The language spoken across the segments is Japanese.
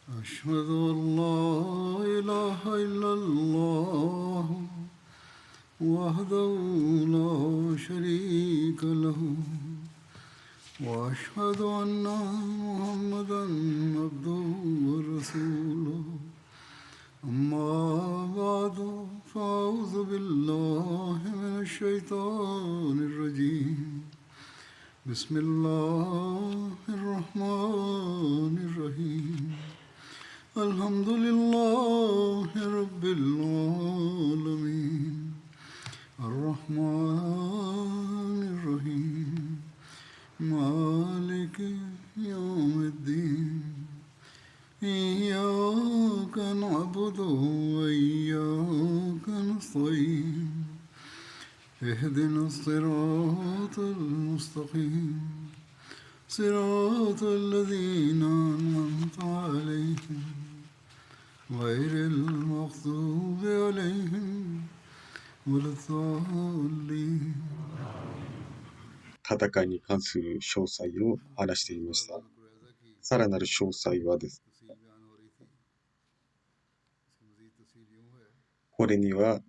أشهد أن لا إله إلا الله وحده لا شريك له وأشهد أن محمدا عبده ورسوله أما بعد فأعوذ بالله من الشيطان الرجيم بسم الله الرحمن الرحيم الحمد لله رب العالمين الرحمن الرحيم مالك يوم الدين إياك نعبد وإياك نستعين اهدنا الصراط المستقيم صراط الذين أنعمت عليهم غير المغضوب عليهم ولا الضالين。戦いに関する詳細を話していました。さらなる詳細はですね、これには、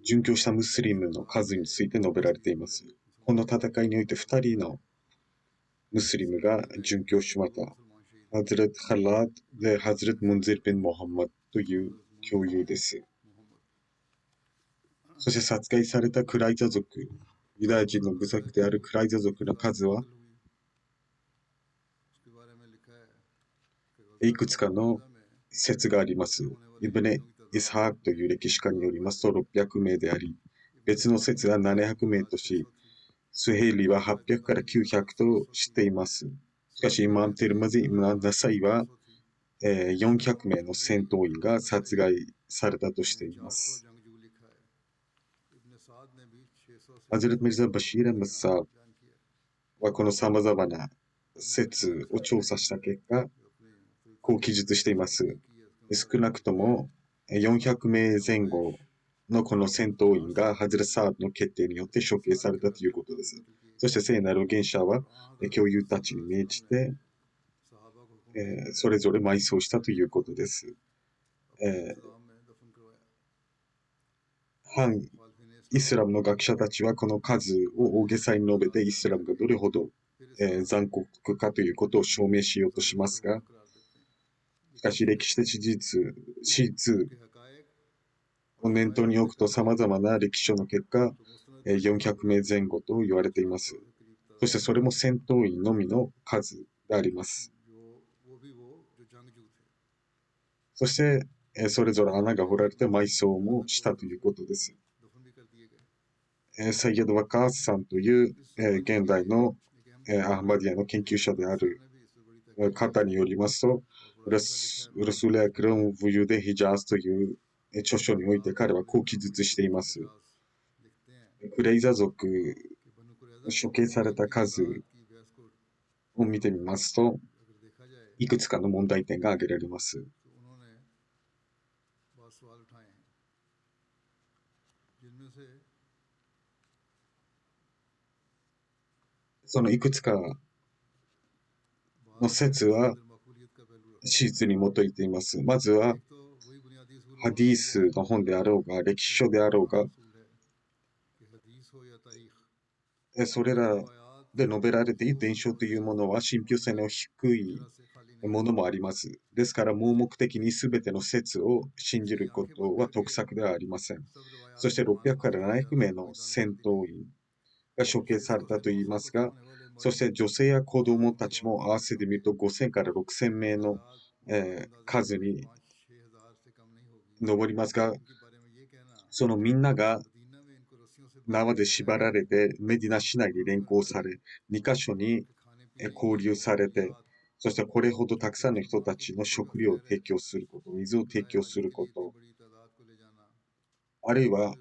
殉教したムスリムの数について述べられています。この戦いにおいて2人のムスリムが殉教しました。ハズレット・ハラードでハズレット・ムンゼル・ビン・モハンマドという共有です。そして殺害されたクライザ族、ユダヤ人の部族であるクライザ族の数はいくつかの説があります。イブネ・イスハークという歴史家によりますと600名であり、別の説は700名とし、スヘイリは800から900としています。しかし、イマーム・テルマズィ・イマーム・ナサイは、400名の戦闘員が殺害されたとしています。ハズレット・ミルザ・バシール・ムッサーはこの様々な説を調査した結果、こう記述しています。少なくとも400名前後のこの戦闘員がハズレサードの決定によって処刑されたということです。そして聖なる元者は教友たちに命じて、それぞれ埋葬したということです。反イスラムの学者たちはこの数を大げさに述べてイスラムがどれほど、残酷かということを証明しようとしますが、しかし歴史的事実、史実を念頭に置くと様々な歴史書の結果、400名前後と言われています。そしてそれも戦闘員のみの数であります。そして、それぞれ穴が掘られて埋葬もしたということです。サイヤド・ワカースさんという、現代の、アハマディアの研究者である方によりますと、ラスール・アクラム・ヴユデ・ヒジャースという著書において彼はこう記述しています。クレイザ族、処刑された数を見てみますと、いくつかの問題点が挙げられます。そのいくつかの説は史実に基づいています。まずは、ハディースの本であろうが、歴史書であろうが、それらで述べられている伝承というものは信憑性の低いものもあります。ですから盲目的に全ての説を信じることは得策ではありません。そして600から700名の戦闘員が処刑されたといいますが、そして女性や子供たちも合わせてみると5000から6000名の、数に上りますが、そのみんなが縄で縛られてメディナ市内に連行され、2カ所に交流されて、そしてこれほどたくさんの人たちの食料を提供すること、水を提供すること、あるいは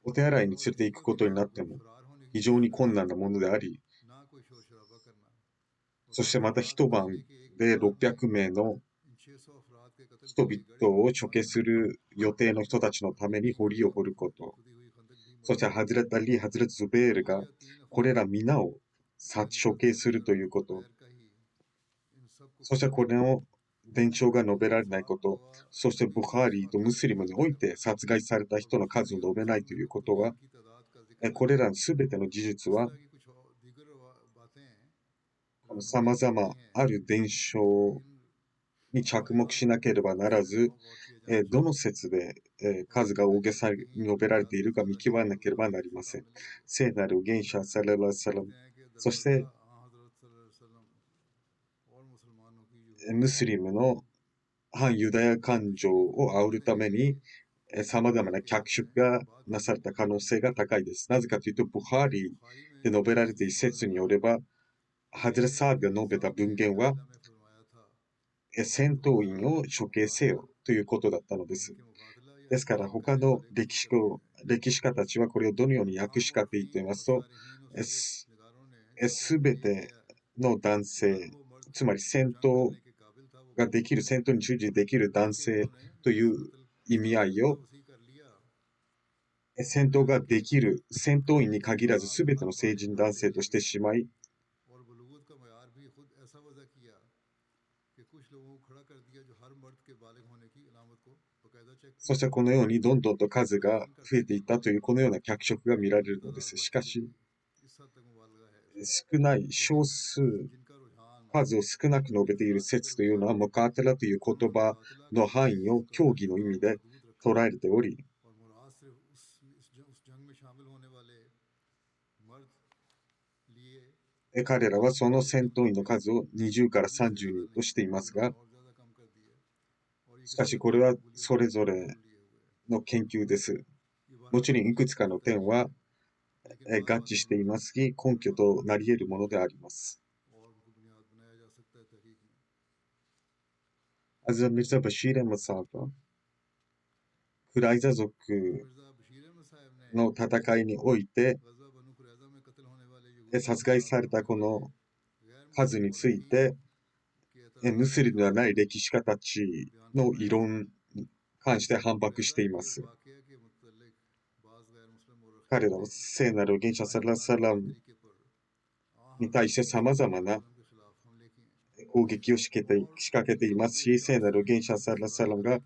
お手洗いに連れて行くことになっても非常に困難なものであり、そしてまた一晩で600名の人々を処刑する予定の人たちのために堀を掘ること、そしてハズレット・アリー、ハズレット・ズベールがこれら皆を処刑するということ、そしてこれの伝承が述べられないこと、そしてブハーリーとムスリムにおいて殺害された人の数を述べないということは、これらのすべての事実は、様々ある伝承に着目しなければならず、どの説で、数が大げさに述べられているか見極めなければなりません。聖なる元者サララサラム、そしてムスリムの反ユダヤ感情を煽るために、様々な脚色がなされた可能性が高いです。なぜかというと、ブハーリーで述べられている説によれば、ハズレサードが述べた文言は、戦闘員を処刑せよということだったのです。ですから、他の歴史家たちはこれをどのように訳しかと言っていますと、すべての男性、つまり戦闘に従事できる男性という意味合いを、戦闘ができる戦闘員に限らずすべての成人男性としてしまい、そしてこのようにどんどんと数が増えていったというこのような脚色が見られるのです。しかし、少数、数を少なく述べている説というのは、ムカーテラという言葉の範囲を教義の意味で捉えており、彼らはその戦闘員の数を20から30人としていますが、しかしこれはそれぞれの研究です。もちろんいくつかの点は合致していますし、根拠となり得るものであります。アズミルザ・バシール・ムサーバ、クライザ族の戦いにおいて殺害されたこの数について、ムスリムではない歴史家たちの異論に関して反駁しています。彼らは聖なる元者サラサラムに対して様々な攻撃を仕掛けていますし、聖なる元者サラサラムが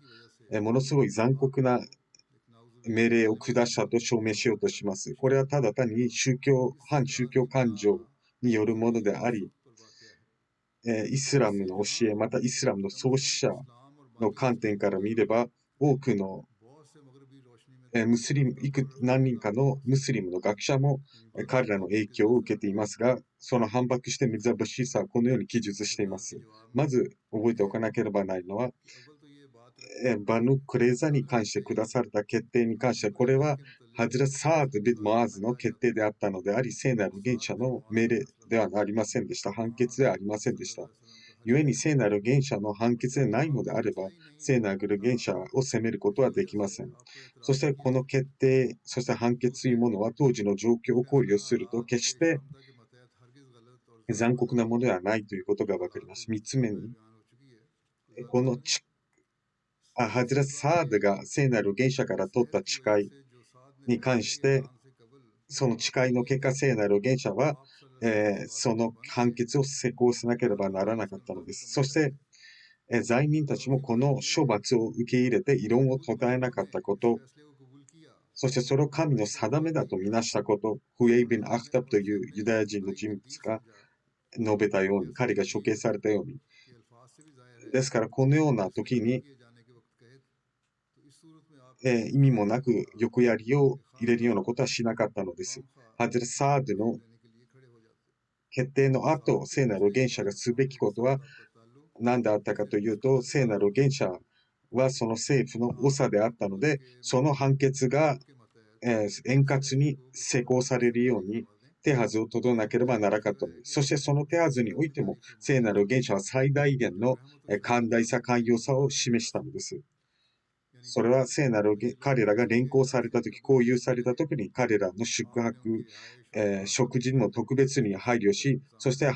ものすごい残酷な命令を下したと証明しようとします。これはただ単に反宗教感情によるものであり、イスラムの教え、またイスラムの創始者の観点から見れば、多くの何人かのムスリムの学者も彼らの影響を受けていますが、その反駁してミルザ・バシーサはこのように記述しています。まず覚えておかなければならないのは、バヌ・クレーザに関して下された決定に関して、これはハズラ・サード・ビド・マーズの決定であったのであり、聖なる元者の命令ではありませんでした。判決ではありませんでした。故に聖なる元者の判決でないのであれば、聖なる元者を責めることはできません。そしてこの決定、そして判決というものは当時の状況を考慮すると決して残酷なものではないということがわかります。三つ目に、このハズラ・サードが聖なる元者から取った誓いに関して、その誓いの結果、聖なる元者は、その判決を施行しなければならなかったのです。そして、罪人たちもこの処罰を受け入れて異論を唱えなかったこと、そしてそれを神の定めだとみなしたこと、フエイビン・アフタブというユダヤ人の人物が述べたように、彼が処刑されたように。ですから、このような時に、意味もなく横やりを入れるようなことはしなかったのです。ハズル・サードの決定の後、聖なる元者がすべきことは何であったかというと、聖なる元者はその政府の長であったので、その判決が、円滑に施行されるように手はずを取らなければならなかったのです。そしてその手はずにおいても、聖なる元者は最大限の寛大さ、寛容さを示したのです。それは彼らが連行されたとき、交遊されたときに彼らの宿泊、食事にも特別に配慮し、そして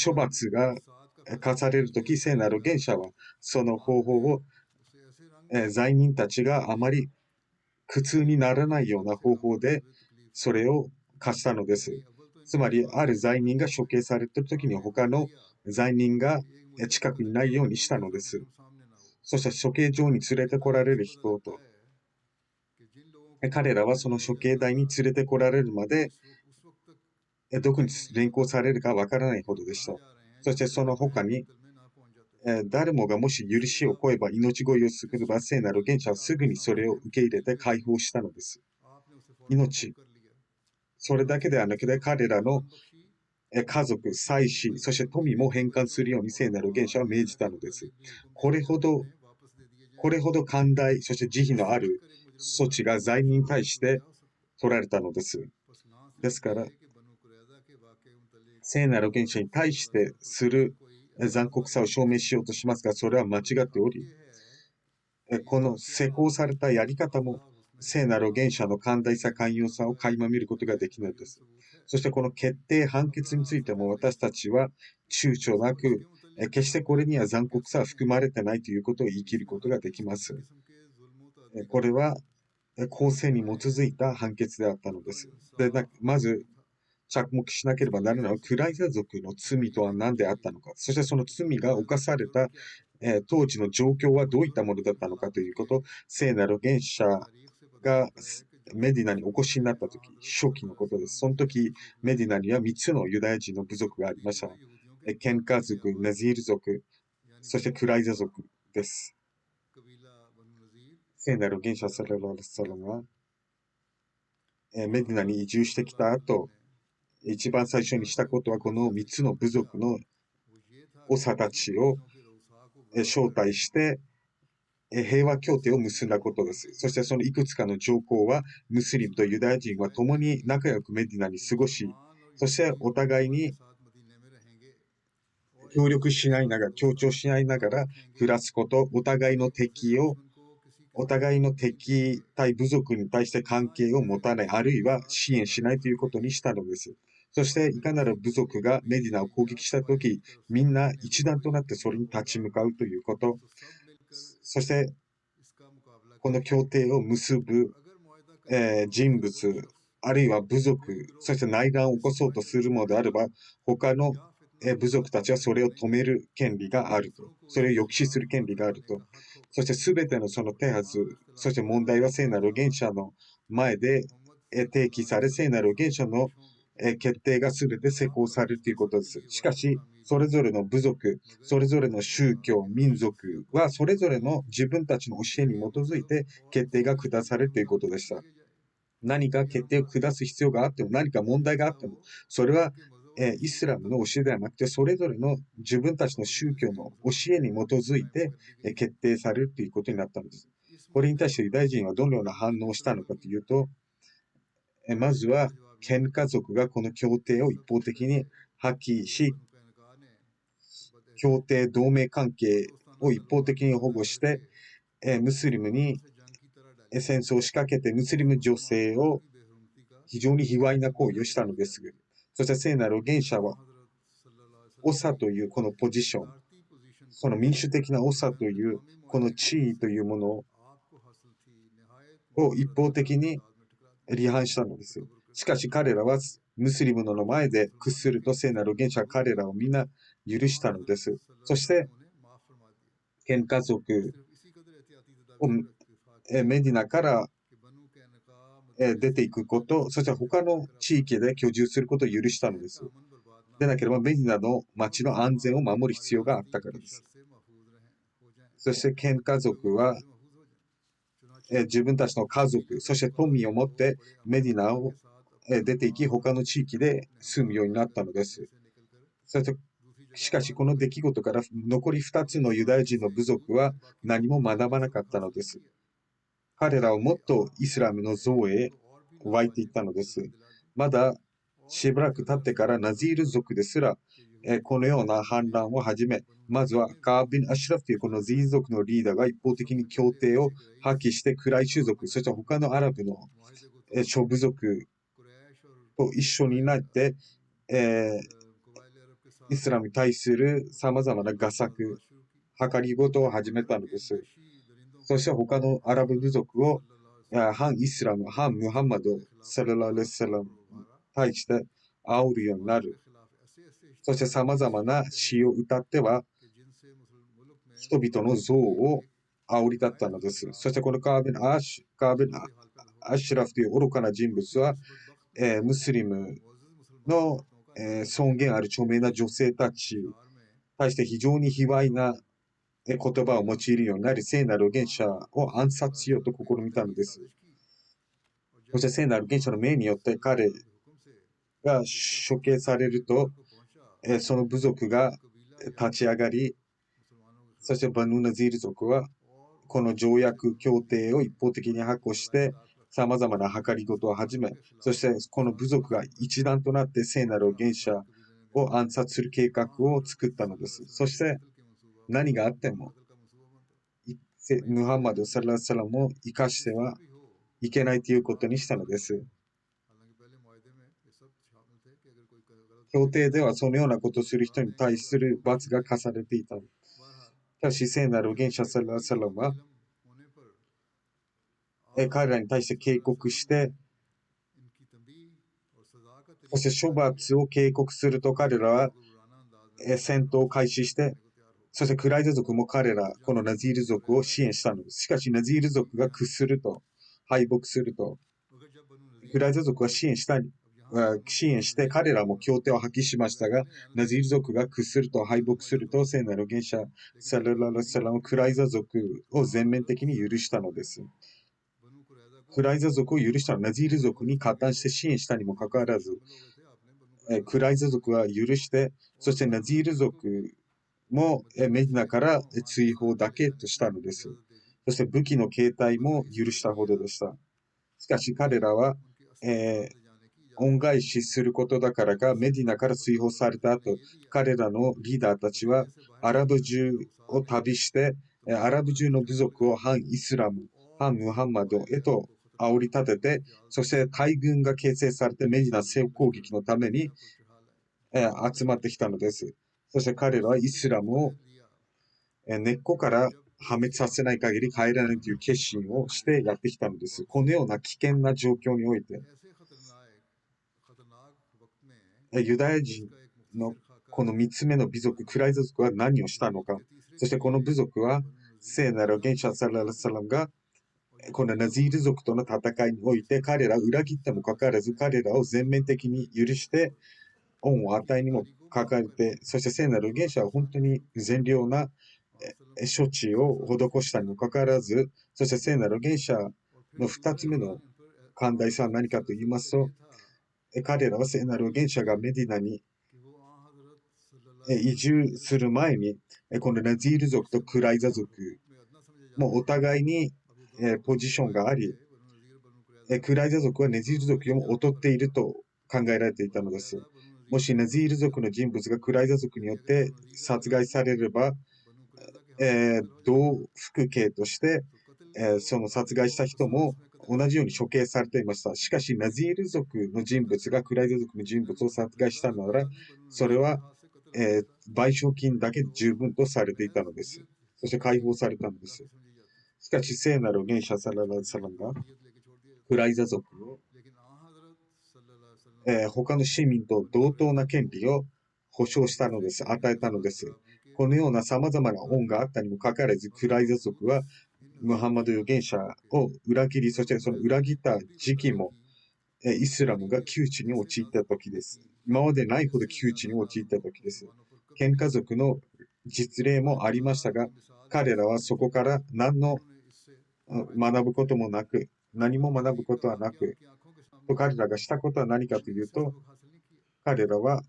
処罰が課されるとき、聖なる元者はその方法を、罪人たちがあまり苦痛にならないような方法でそれを課したのです。つまり、ある罪人が処刑されているときに他の罪人が近くにないようにしたのです。そして処刑場に連れてこられる人と、彼らはその処刑台に連れてこられるまで、どこに連行されるかわからないほどでした。そしてその他に、誰もがもし許しを請えば命乞いを救えば聖なる現者はすぐにそれを受け入れて解放したのです。命、それだけではなくて彼らの家族、妻子、そして富も返還するように聖なる現者は命じたのです。これほど、これほど寛大、そして慈悲のある措置が罪人に対して取られたのです。ですから、聖なる現者に対してする残酷さを証明しようとしますが、それは間違っており、この施行されたやり方も聖なる現者の寛大さ、寛容さを垣間見ることができるのです。そしてこの決定、判決についても私たちは躊躇なく、決してこれには残酷さは含まれてないということを言い切ることができます。これは公正に基づいた判決であったのです。で、まず着目しなければならないのは、クライザ族の罪とは何であったのか、そしてその罪が犯された、当時の状況はどういったものだったのかということ、聖なる原者がメディナにお越しになったとき、初期のことです。その時、メディナには3つのユダヤ人の部族がありました。ケンカ族、ナズィール族、そしてクライザ族です。聖なる原者サララルサラムは、メディナに移住してきた後、一番最初にしたことは、この3つの部族の長たちを招待して、平和協定を結んだことです。そしてそのいくつかの条項は、ムスリムとユダヤ人は共に仲良くメディナに過ごし、そしてお互いに協力し合いながら、協調し合いながら暮らすこと、お互いの敵対部族に対して関係を持たない、あるいは支援しないということにしたのです。そして、いかなる部族がメディナを攻撃したとき、みんな一丸となってそれに立ち向かうということ。そして、この協定を結ぶ、人物、あるいは部族、そして内乱を起こそうとするのであれば、他の部族たちはそれを止める権利があると。それを抑止する権利があると。そして全てのその手はず、そして問題は聖なる現者の前で提起され、聖なる現象の決定が全て施行されるということです。しかし、それぞれの部族、それぞれの宗教、民族はそれぞれの自分たちの教えに基づいて決定が下されるということでした。何か決定を下す必要があっても、何か問題があっても、それはイスラムの教えではなくて、それぞれの自分たちの宗教の教えに基づいて決定されるということになったのです。これに対してユダヤ人はどのような反応をしたのかというと、まずは、ケン家族がこの協定を一方的に破棄し、協定同盟関係を一方的に保護して、ムスリムに戦争を仕掛けて、ムスリム女性を非常に卑猥な行為をしたのです。そして聖なる原者は、長というこのポジション、その民主的な長というこの地位というものを一方的に離反したのです。しかし彼らはムスリムの前で屈すると聖なる原者は彼らをみんな許したのです。そして、ケン家族をメディナから出ていくこと、そして他の地域で居住することを許したのです。でなければメディナの町の安全を守る必要があったからです。そしてケン家族は自分たちの家族、そして富を持ってメディナを出て行き、他の地域で住むようになったのです。そしてしかしこの出来事から残り2つのユダヤ人の部族は何も学ばなかったのです。彼らはもっとイスラムの像へ湧いていったのです。まだしばらく経ってからナズィール族ですら、このような反乱を始め、まずはカービン・アシュラフというこのズィール族のリーダーが一方的に協定を破棄してクライシュ族、そして他のアラブの諸部族と一緒になって、イスラムに対する様々な画策、計りごとを始めたのです。そして他のアラブ部族を反イスラム、反ムハンマド、サララルサラムに対して煽るようになる。そして様々な詩を歌っては、人々の憎悪を煽り立ったのです。そしてこのカービン・アシュラフという愚かな人物は、ムスリムの、尊厳ある著名な女性たちに対して非常に卑猥な言葉を用いるようになり、聖なる預言者を暗殺しようと試みたのです。そして聖なる預言者の命によって彼が処刑されると、その部族が立ち上がり、そしてバヌーナズィール族はこの条約協定を一方的に発行して、様々な計り事を始め、そしてこの部族が一団となって聖なる預言者を暗殺する計画を作ったのです。そして何があっても、ムハンマド・サラッサラムを生かしてはいけないということにしたのです。協定ではそのようなことをする人に対する罰が課されていた。しかし聖なる預言者サラッサラムは彼らに対して警告して、そして処罰を警告すると彼らは戦闘を開始して、そしてクライザ族も彼ら、このナズィール族を支援したのです。しかしナズィール族が屈すると、敗北すると、クライザ族は支援して彼らも協定を破棄しましたが、ナズィール族が屈すると敗北すると、聖なる預言者サラララサラムクライザ族を全面的に許したのです。クライザ族を許したナズィール族に加担して支援したにもかかわらず、クライザ族は許して、そしてナズィール族もメディナから追放だけとしたのです。そして武器の携帯も許したほどでした。しかし彼らは、恩返しすることだからか、メディナから追放された後、彼らのリーダーたちはアラブ中を旅して、アラブ中の部族を反イスラム、反ムハンマドへと煽り立てて、そして大軍が形成されてメディナ総攻撃のために、集まってきたのです。そして彼らはイスラムを根っこから破滅させない限り帰らないという決心をしてやってきたのです。このような危険な状況において、ユダヤ人のこの3つ目の部族、クライザ族は何をしたのか。そしてこの部族は、聖なる預言者サララサラムが、このナズィール族との戦いにおいて彼らを裏切ってもかかわらず、彼らを全面的に許して、恩を与えにもかかれて、そして聖なる預言者は本当に善良な処置を施したにもかかわらず、そして聖なる預言者の2つ目の寛大さは何かと言いますと、彼らは聖なる預言者がメディナに移住する前に、このナズィール族とクライザ族もお互いにポジションがあり、クライザ族はナズィール族よりも劣っていると考えられていたのです。もしナズィール族の人物がクライザ族によって殺害されれば、同福刑として、その殺害した人も同じように処刑されていました。しかし、ナズィール族の人物がクライザ族の人物を殺害したなら、それは、賠償金だけで十分とされていたのです。そして解放されたのです。しかし、聖なる預言者サララサラムがクライザ族を、他の市民と同等な権利を保障したのです。与えたのです。このような様々な恩があったにもかかわらず、クライザ族はムハンマド預言者を裏切り、そしてその裏切った時期も、イスラムが窮地に陥った時です。今までないほど窮地に陥った時です。喧嘩族の実例もありましたが、彼らはそこから何の学ぶこともなく、何も学ぶことはなく、彼らがしたことは何かというと、彼らは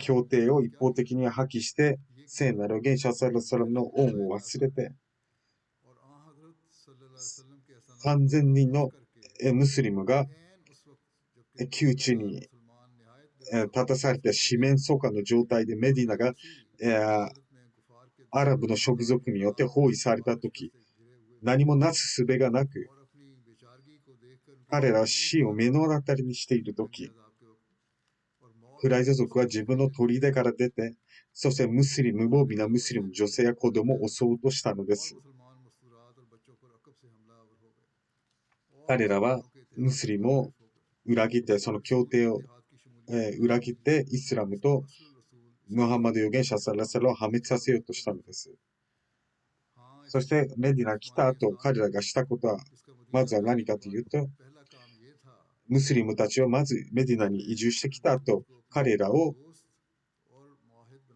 協定を一方的に破棄して、聖なる預言者サラサラムの恩を忘れて、3000人のムスリムが窮地に立たされた四面楚歌の状態でメディナがアラブの諸部族によって包囲されたとき、何もなすすべがなく、彼らは死を目の当たりにしているとき、クライザ族は自分の砦から出て、そして無防備なムスリム女性や子供を襲おうとしたのです。彼らはムスリムを裏切ってその協定を裏切ってイスラムとムハンマド預言者サラサラを破滅させようとしたのです。そしてメディナに来た後、彼らがしたことは、まずは何かというと、ムスリムたちはまずメディナに移住してきた後、彼らを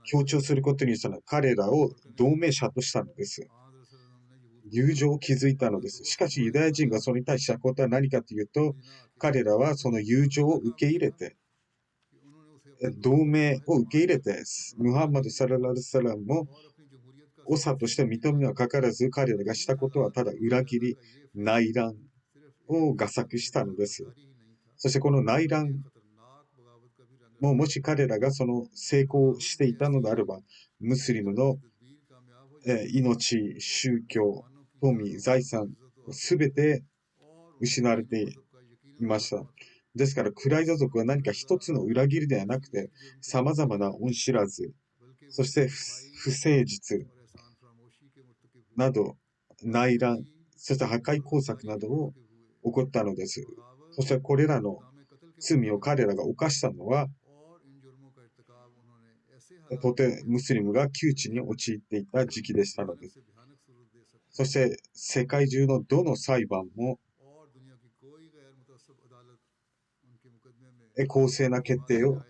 強調することによって彼らを同盟者としたのです。友情を築いたのです。しかしユダヤ人がそれに対したことは何かというと、彼らはその友情を受け入れて、同盟を受け入れて、ムハンマド・サララルサラムも長として認めにはかからず、彼らがしたことはただ裏切り、内乱を画策したのです。そしてこの内乱もし彼らがその成功していたのであれば、ムスリムの命、宗教、富、財産、すべて失われていました。ですから、クライザ族は何か一つの裏切りではなくて、様々な恩知らず、そして不誠実など、内乱、そして破壊工作などを起こったのです。そしてこれらの罪を彼らが犯したのは、とてムスリムが窮地に陥っていた時期でしたのです。そして世界中のどの裁判も公正な決定を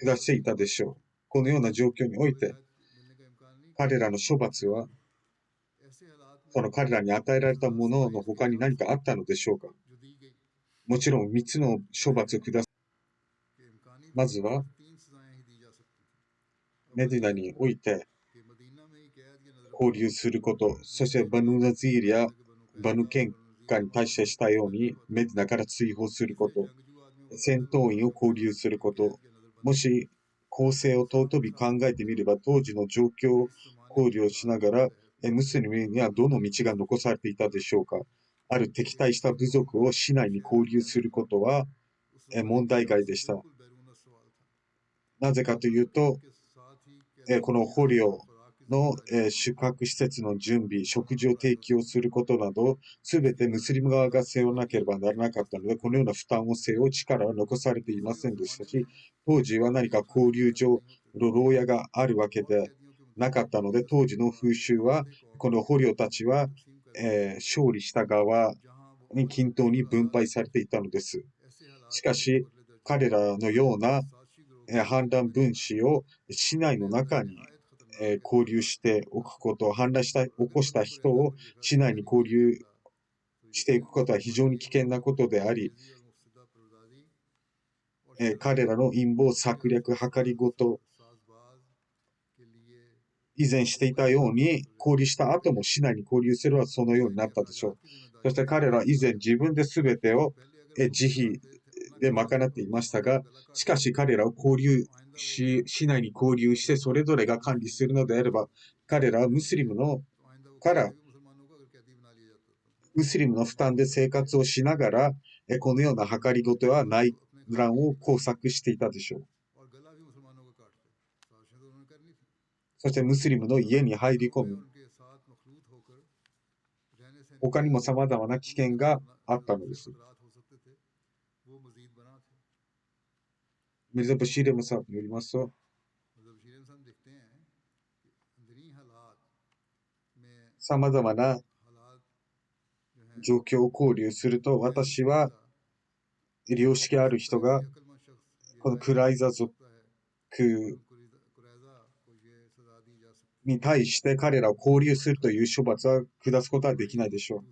下していたでしょう。このような状況において、彼らの処罰は、その彼らに与えられたものの他に何かあったのでしょうか。もちろん3つの処罰を下す。まずは、メディナにおいて交流すること、そしてバヌナズィールやバヌケンカに対してしたようにメディナから追放すること、戦闘員を交流すること、もし公正を尊び考えてみれば当時の状況を考慮しながら、ムスリムにはどの道が残されていたでしょうか。ある敵対した部族を市内に交流することは問題外でした。なぜかというと、この捕虜の宿泊施設の準備、食事を提供することなど、すべてムスリム側が背負わなければならなかったので、このような負担を背負う力は残されていませんでしたし、当時は何か交流所の牢屋があるわけでなかったので、当時の風習は、この捕虜たちは、勝利した側に均等に分配されていたのです。しかし、彼らのような反乱分子を市内の中に交流しておくこと、反乱起こした人を市内に交流していくことは非常に危険なことであり、彼らの陰謀、策略、計りごと、以前していたように交流した後も市内に交流すればそのようになったでしょう。そして彼らは以前自分で全てを自費で賄っていましたが、しかし彼らを市内に交流してそれぞれが管理するのであれば、彼らはムスリムの負担で生活をしながら、このような計りごとは内乱を工作していたでしょう。そしてムスリムの家に入り込む。他にも様々な危険があったのです。ミルザ・バシール・ムサーによりますと、様々な状況を考慮すると、私は良識ある人がこのクライザ族に対して彼らを交流するという処罰は下すことはできないでしょう。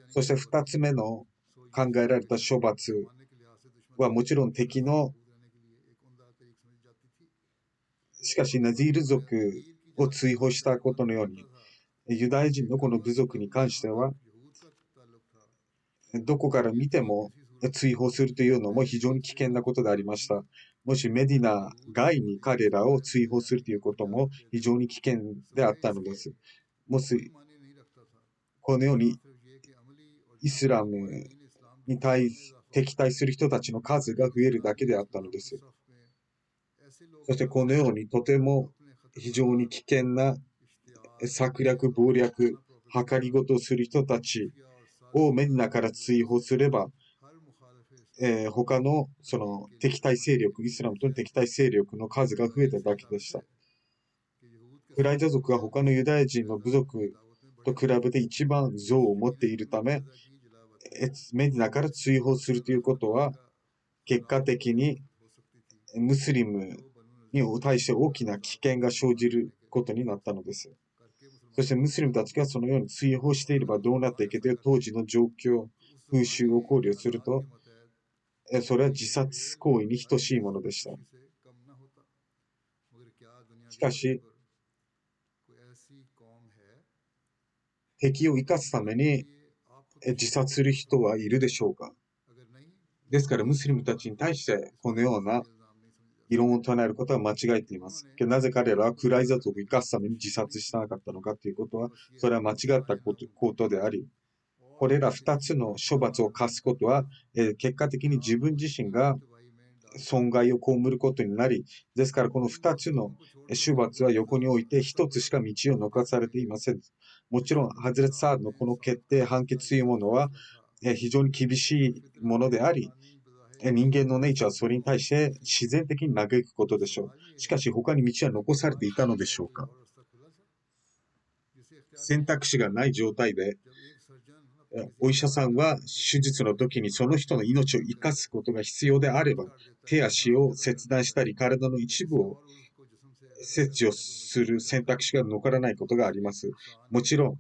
そして2つ目の考えられた処罰はもちろん敵の、しかしナゼィール族を追放したことのように、ユダヤ人のこの部族に関しては、どこから見ても追放するというのも非常に危険なことでありました。もしメディナ外に彼らを追放するということも非常に危険であったのです。もしこのようにイスラムに敵対する人たちの数が増えるだけであったのです。そしてこのようにとても非常に危険な策略、謀略、計りごとをする人たちをメディナから追放すれば、他のその敵対勢力、イスラムとの敵対勢力の数が増えただけでした。クライザ族は他のユダヤ人の部族と比べて一番像を持っているため、メディナから追放するということは、結果的にムスリムに対して大きな危険が生じることになったのです。そしてムスリムたちがそのように追放していればどうなっていけという当時の状況、風習を考慮すると、それは自殺行為に等しいものでした。しかし、敵を生かすために自殺する人はいるでしょうか。ですからムスリムたちに対してこのような異論を唱えることは間違えています。なぜ彼らはクライザ族を生かすために自殺しなかったのかということは、それは間違ったことであり、これら2つの処罰を課すことは、結果的に自分自身が損害を被ることになり、ですからこの2つの処罰は横に置いて1つしか道を残されていません。もちろん、ハズレット・サードのこの決定、判決というものは非常に厳しいものであり、人間のネイチャーはそれに対して自然的に嘆くことでしょう。しかし他に道は残されていたのでしょうか。選択肢がない状態で、お医者さんは手術の時にその人の命を生かすことが必要であれば、手足を切断したり、体の一部を切除する選択肢が残らないことがあります。もちろん、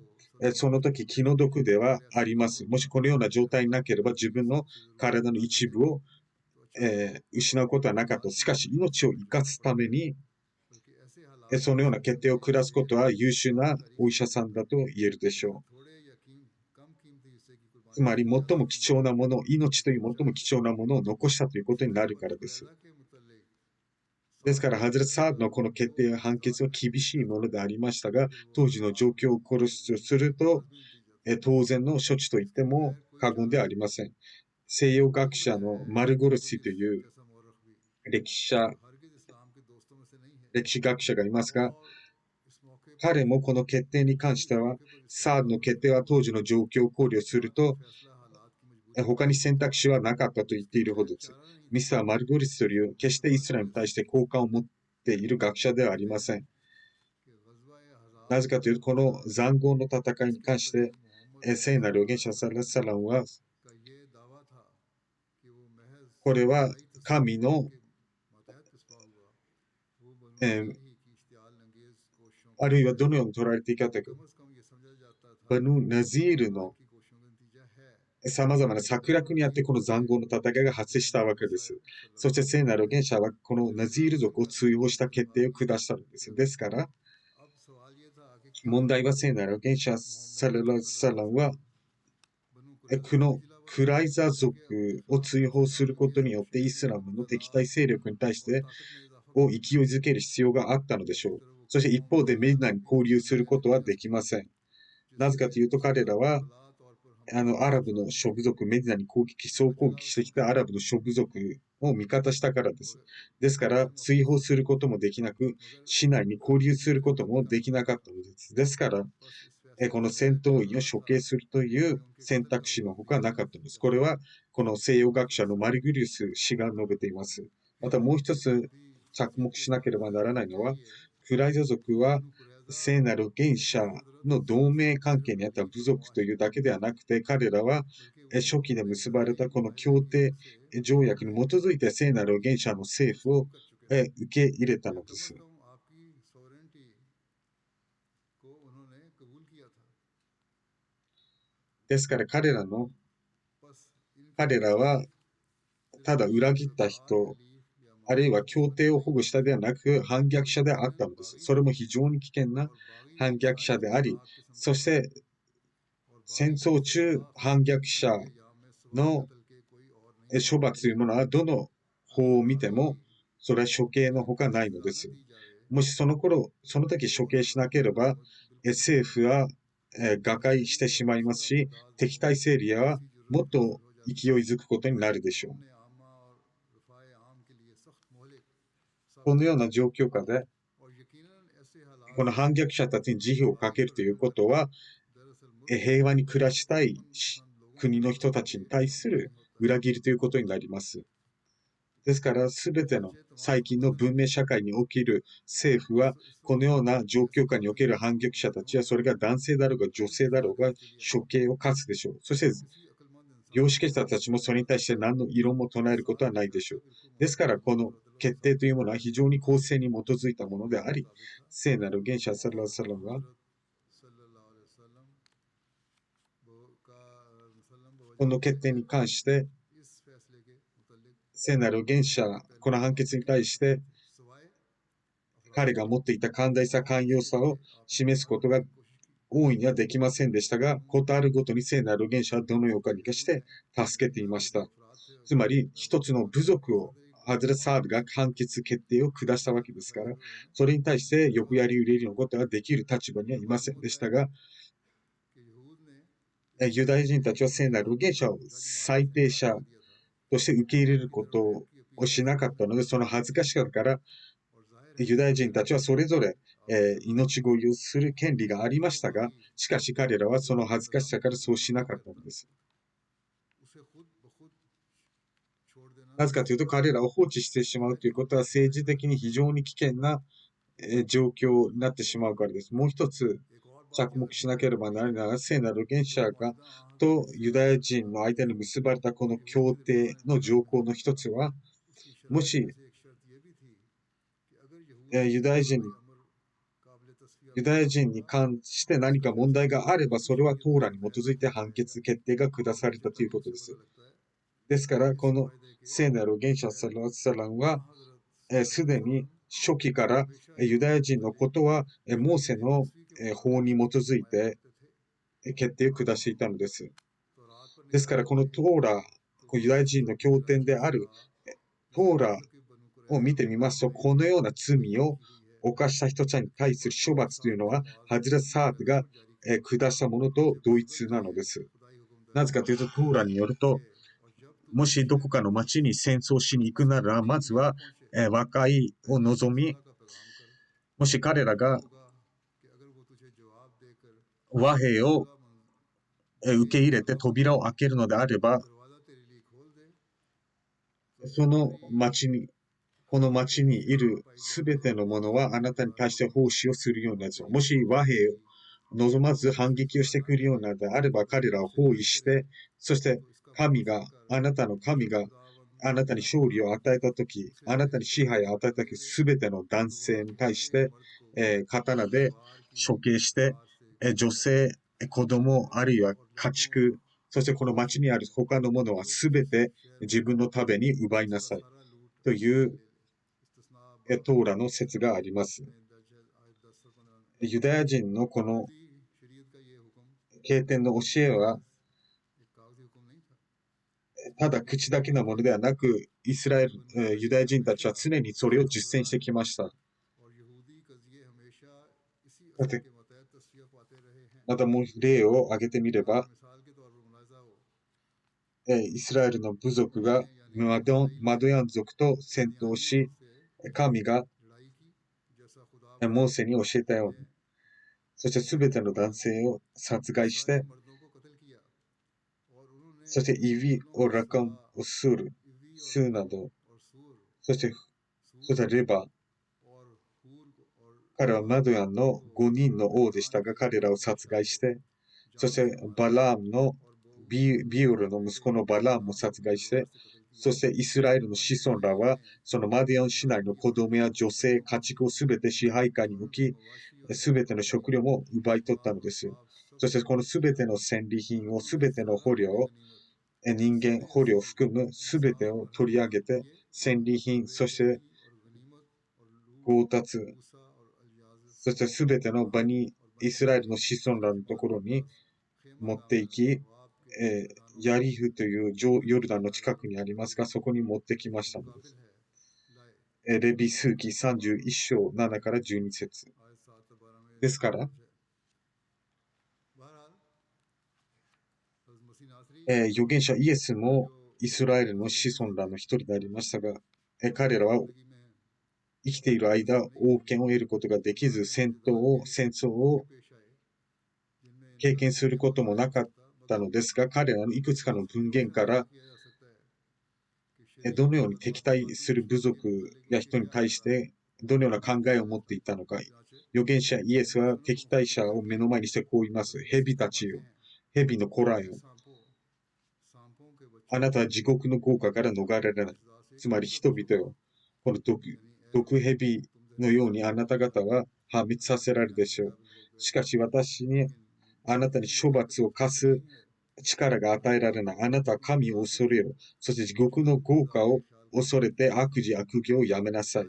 その時気の毒ではあります。もしこのような状態になければ自分の体の一部を失うことはなかった。しかし、命を生かすために、そのような決定を下すことは優秀なお医者さんだと言えるでしょう。つまり、最も貴重なもの、命という最も貴重なものを残したということになるからです。ですから、ハズレット・サードのこの決定や判決は厳しいものでありましたが、当時の状況を考慮すると、当然の処置と言っても過言ではありません。西洋学者のマルゴルシという歴史学者がいますが、彼もこの決定に関しては、サードの決定は当時の状況を考慮すると、他に選択肢はなかったと言っているほどです。ミスター・マルゴリスという決してイスラムに対して好感を持っている学者ではありません。なぜかというと、この塹壕の戦いに関して、聖なる預言者サラッサランは、これは神の、あるいはどのように捉えられていたかというと、バヌ・ナジールの様々な策略にあってこの塹壕の戦いが発生したわけです。そして聖なる預言者はこのナジール族を追放した決定を下したのです。ですから、問題は聖なる預言者サララサランは、このクライザ族を追放することによってイスラムの敵対勢力に対してを勢いづける必要があったのでしょう。そして一方でメディナに交流することはできません。なぜかというと彼らはアラブの諸部族、メディナに総攻撃してきたアラブの諸部族を味方したからです。ですから、追放することもできなく、市内に交流することもできなかったのです。ですから、この戦闘員を処刑するという選択肢のほかなかったのです。これは、この西洋学者のマルグリウス氏が述べています。またもう一つ着目しなければならないのは、クライザ族は聖なる原者の同盟関係にあった部族というだけではなくて、彼らは初期で結ばれたこの協定条約に基づいて聖なる原者の政府を受け入れたのです。ですから彼らはただ裏切った人、あるいは協定を保護したではなく反逆者であったのです。それも非常に危険な反逆者であり、そして戦争中反逆者の処罰というものはどの法を見てもそれは処刑のほかないのです。もしその時処刑しなければ政府は瓦解してしまいますし、敵対勢力はもっと勢いづくことになるでしょう。このような状況下で、この反逆者たちに慈悲をかけるということは、平和に暮らしたい国の人たちに対する裏切りということになります。ですから、すべての最近の文明社会における政府は、このような状況下における反逆者たちは、それが男性だろうが女性だろうが、処刑を課すでしょう。そして、有識者たちもそれに対して何の異論も唱えることはないでしょう。ですから、この決定というものは非常に公正に基づいたものであり、聖なる元者サラサラは、この決定に関して、聖なる元者、この判決に対して、彼が持っていた寛大さ、寛容さを示すことが大いにはできませんでしたが、ことあるごとに聖なる元者はどのようかにかして助けていました。つまり、一つの部族をハズラサードが判決決定を下したわけですから、それに対して欲やり売りのことができる立場にはいませんでしたが、ユダヤ人たちは聖なる元者を最低者として受け入れることをしなかったので、その恥ずかしさからユダヤ人たちはそれぞれ、命乞いをする権利がありましたが、しかし彼らはその恥ずかしさからそうしなかったのです。なぜかというと、彼らを放置してしまうということは政治的に非常に危険な、状況になってしまうからです。もう一つ着目しなければならないのは、聖なる元者がとユダヤ人の間に結ばれたこの協定の条項の一つは、もし、ユダヤ人に関して何か問題があれば、それはトーラに基づいて判決決定が下されたということです。ですから、この聖なる元者サラサランは、すでに初期からユダヤ人のことはモーセの法に基づいて決定を下していたのです。ですから、このトーラ、ユダヤ人の経典であるトーラを見てみますと、このような罪を犯した人たちに対する処罰というのは、ハズラサートが下したものと同一なのです。なぜかというと、トーラによると、もしどこかの町に戦争しに行くなら、まずは和解を望み、もし彼らが和平を受け入れて扉を開けるのであれば、その町に、この町にいるすべてのものはあなたに対して奉仕をするようになる。もし和平を望まず反撃をしてくるようなのであれば、彼らを包囲して、そしてあなたの神があなたに勝利を与えたとき、あなたに支配を与えたとき、すべての男性に対して、刀で処刑して、女性、子供、あるいは家畜、そしてこの町にある他のものはすべて自分のために奪いなさいというトーラの説があります。ユダヤ人のこの経典の教えは、ただ口だけのものではなく、ユダヤ人たちは常にそれを実践してきました。またもう例を挙げてみれば、イスラエルの部族がマドヤン族と戦闘し、神がモーセに教えたように、そしてすべての男性を殺害して、そしてイビオラカンオスーなど、そしてレバ、彼はマドヤンの5人の王でしたが、彼らを殺害して、そしてバラームのビオルの息子のバラームも殺害して、そしてイスラエルの子孫らは、そのマディアン市内の子供や女性、家畜をすべて支配下に置き、すべての食料も奪い取ったのです。そしてこのすべての戦利品を、すべての捕虜を、捕虜を含むすべてを取り上げて、戦利品、そして強奪、そしてすべてのバニイスラエルの子孫らのところに持っていき、ヤリフというヨルダンの近くにありますが、そこに持ってきましたのです。レビ数記31章7から12節ですから、預言者イエスもイスラエルの子孫らの一人でありましたが、彼らは生きている間、王権を得ることができず、戦争を経験することもなかったのですが、彼らのいくつかの文言から、どのように敵対する部族や人に対してどのような考えを持っていたのか。預言者イエスは敵対者を目の前にしてこう言います。蛇たちよ、蛇の子らよ、あなたは地獄の豪華から逃れられない。つまり人々よ、この毒蛇のようにあなた方は破滅させられるでしょう。しかし私に、あなたに処罰を課す力が与えられない。あなたは神を恐れよ。そして地獄の豪華を恐れて悪事悪行をやめなさい。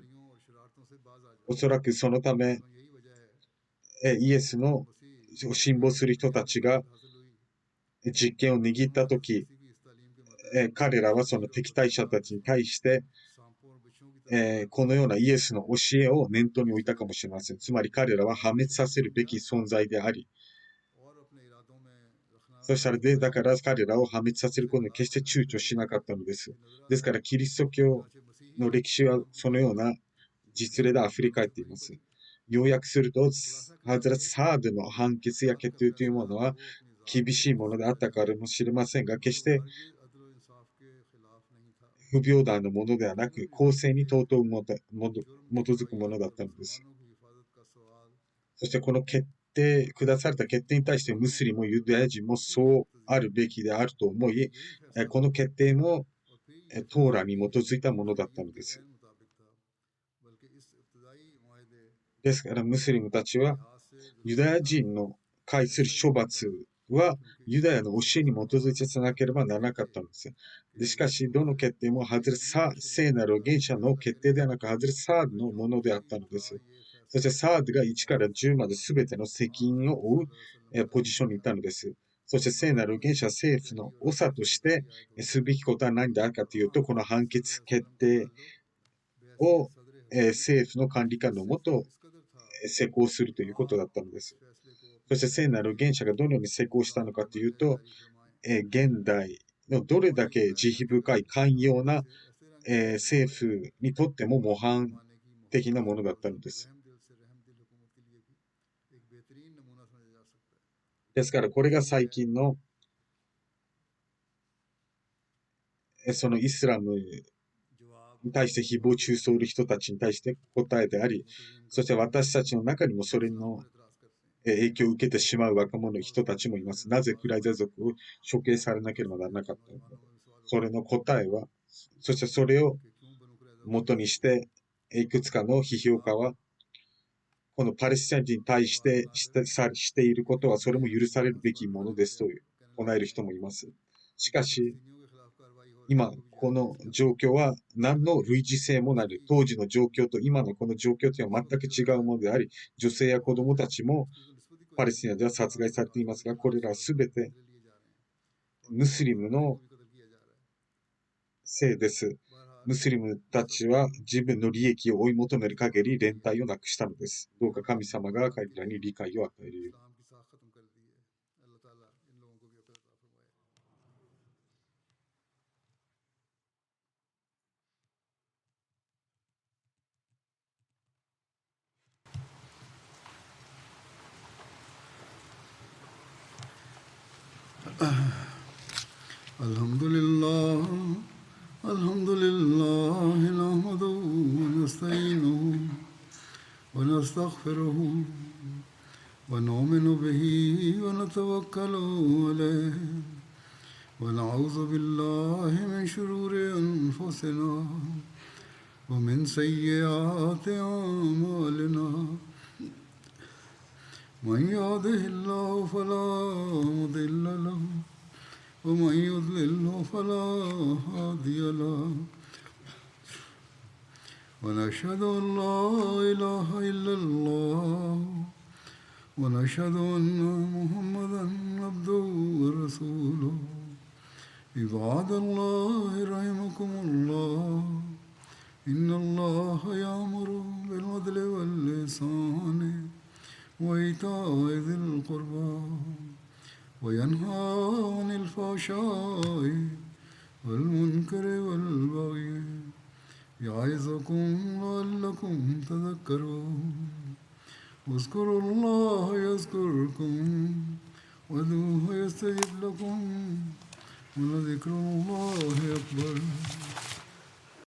おそらくそのため、イエスの信望する人たちが実権を握ったとき、彼らはその敵対者たちに対して、このようなイエスの教えを念頭に置いたかもしれません。つまり彼らは破滅させるべき存在であり、そしたらだから彼らを破滅させることに決して躊躇しなかったのです。ですからキリスト教の歴史はそのような実例で溢れ返っています。要約すると、ハザラツ・サードの判決や決定というものは厳しいものであったからもしれませんが、決して不平等なものではなく、公正に基づくものだったのです。そしてこの下された決定に対してムスリムもユダヤ人もそうあるべきであると思い、この決定もトーラに基づいたものだったのです。ですからムスリムたちはユダヤ人の介する処罰はユダヤの教えに基づいてさなければならなかったのです。しかし、どの決定もハズレ聖なる預言者の決定ではなく、ハズレサードのものであったのです。そしてサードが1から10まで全ての責任を負うポジションにいたのです。そして聖なる預言者政府の長としてすべきことは何であるかというと、この判決決定を政府の管理下のもと施行するということだったのです。そして聖なる預言者がどのように施行したのかというと、現代のどれだけ慈悲深い寛容な、政府にとっても模範的なものだったのです。ですからこれが最近のそのイスラムに対して誹謗中傷する人たちに対して答えであり、そして私たちの中にもそれの影響を受けてしまう若者人たちもいます。なぜクライザ族を処刑されなければならなかったのか。それの答えは、そしてそれを元にして、いくつかの批評家は、このパレスチナ人に対していることはそれも許されるべきものですと唱える人もいます。しかし、今、この状況は何の類似性もない。当時の状況と今のこの状況というのは全く違うものであり、女性や子供たちもパレスチナでは殺害されていますが、これらはすべてムスリムのせいです。ムスリムたちは自分の利益を追い求める限り連帯をなくしたのです。どうか神様が彼らに理解を与えるように。الحمد لله الحمد لله نحمده ونستعينه ونستغفره ونؤمن به ونتوكل عليه ونعوذ بالله من شرور أنفسنا ومن سيئات أعمالنا من يهده الله فلا مضل له ومن يضلل فلا هادي له ونشهد أن لا إله إلا الله ونشهد أن محمدا عبده ورسوله عباد الله رحمكم الله إن الله يأمر بالعدل والإحسان وإيتاء ذي القربى وينهى عن الفحشاء والمنكر والبغي يعظكم لعلكم تذكرون واذكروا الله يذكركم وادعوه يستجب لكم ولذكر الله أكبر